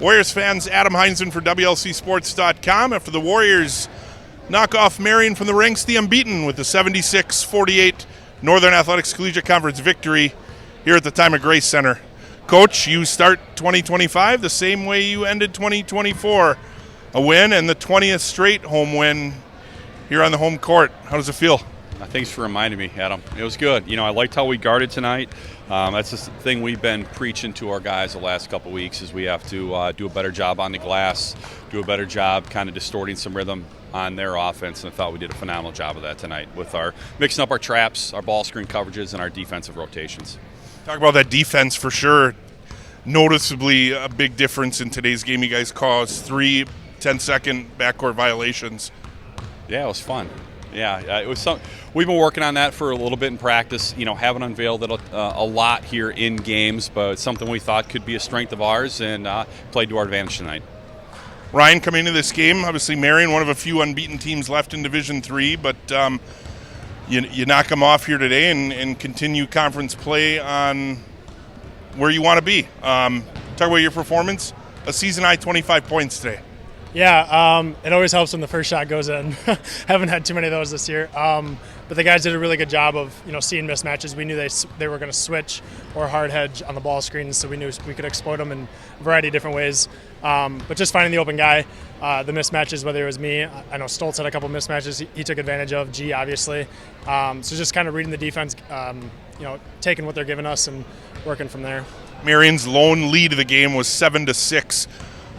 Warriors fans, Adam Heinzen for WLCSports.com. After the Warriors knock off Marian from the ranks, the unbeaten with the 76-48 Northern Athletics Collegiate Conference victory here at the Time of Grace Center. Coach, you start 2025 the same way you ended 2024. A win and the 20th straight home win here on the home court. How does it feel? Thanks for reminding me, Adam. It was good. I liked how we guarded tonight. That's the thing we've been preaching to our guys the last couple weeks is we have to do a better job on the glass, do a better job kind of distorting some rhythm on their offense, and I thought we did a phenomenal job of that tonight with our mixing up our traps, our ball screen coverages, and our defensive rotations. Talk about that defense for sure. Noticeably a big difference in today's game. You guys caused 3 10-second backcourt violations. Yeah, it was fun. Yeah, it was something. We've been working on that for a little bit in practice. Haven't unveiled it a lot here in games, but it's something we thought could be a strength of ours and played to our advantage tonight. Ryan, coming into this game, obviously Marian, one of a few unbeaten teams left in Division III, but you knock them off here today and continue conference play on where you want to be. Talk about your performance. A season-high 25 points today. Yeah, it always helps when the first shot goes in. Haven't had too many of those this year. But the guys did a really good job of seeing mismatches. We knew they were going to switch or hard hedge on the ball screens, so we knew we could exploit them in a variety of different ways. But just finding the open guy, the mismatches, whether it was me, I know Stoltz had a couple mismatches he took advantage of, G obviously. So just kind of reading the defense, taking what they're giving us and working from there. Marian's lone lead of the game was 7-6.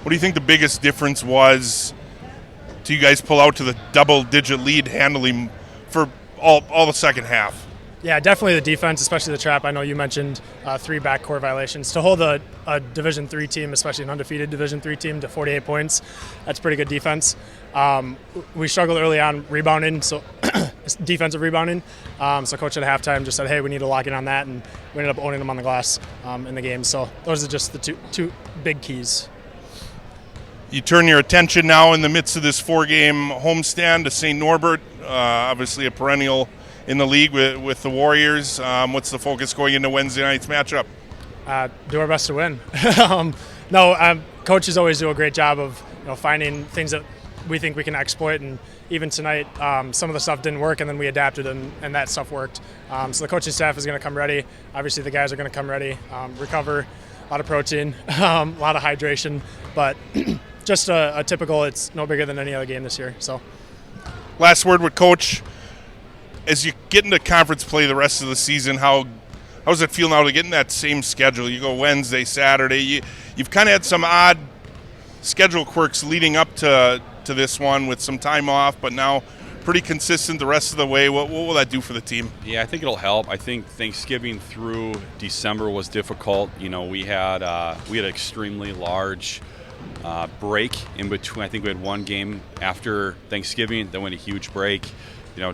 What do you think the biggest difference was to you guys pull out to the double-digit lead handling for all the second half? Yeah, definitely the defense, especially the trap. I know you mentioned 3 backcourt violations. To hold a Division III team, especially an undefeated Division III team, to 48 points, that's pretty good defense. We struggled early on rebounding, so defensive rebounding. So coach at halftime just said, hey, we need to lock in on that, and we ended up owning them on the glass in the game. So those are just the two big keys. You turn your attention now in the midst of this 4-game homestand to St. Norbert, obviously a perennial in the league with the Warriors. What's the focus going into Wednesday night's matchup? Do our best to win. Coaches always do a great job of finding things that we think we can exploit, and even tonight some of the stuff didn't work, and then we adapted, and that stuff worked. So the coaching staff is going to come ready. Obviously the guys are going to come ready, recover, a lot of protein, a lot of hydration, but just a typical, it's no bigger than any other game this year. So, last word with Coach. As you get into conference play the rest of the season, how does it feel now to get in that same schedule? You go Wednesday, Saturday. You've kind of had some odd schedule quirks leading up to this one with some time off, but now pretty consistent the rest of the way. What will that do for the team? Yeah, I think it'll help. I think Thanksgiving through December was difficult. We had an extremely large break in between. I think we had one game after Thanksgiving, then went a huge break.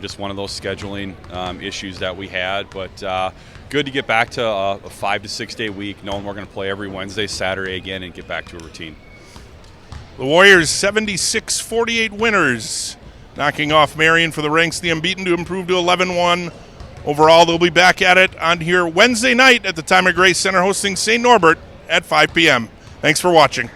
Just one of those scheduling issues that we had. But good to get back to a 5 to 6 day week, knowing we're going to play every Wednesday, Saturday again, and get back to a routine. The Warriors 76-48 winners, knocking off Marian for the ranks, the unbeaten, to improve to 11-1. Overall, they'll be back at it on here Wednesday night at the Time of Grace Center, hosting St. Norbert at 5 p.m. Thanks for watching.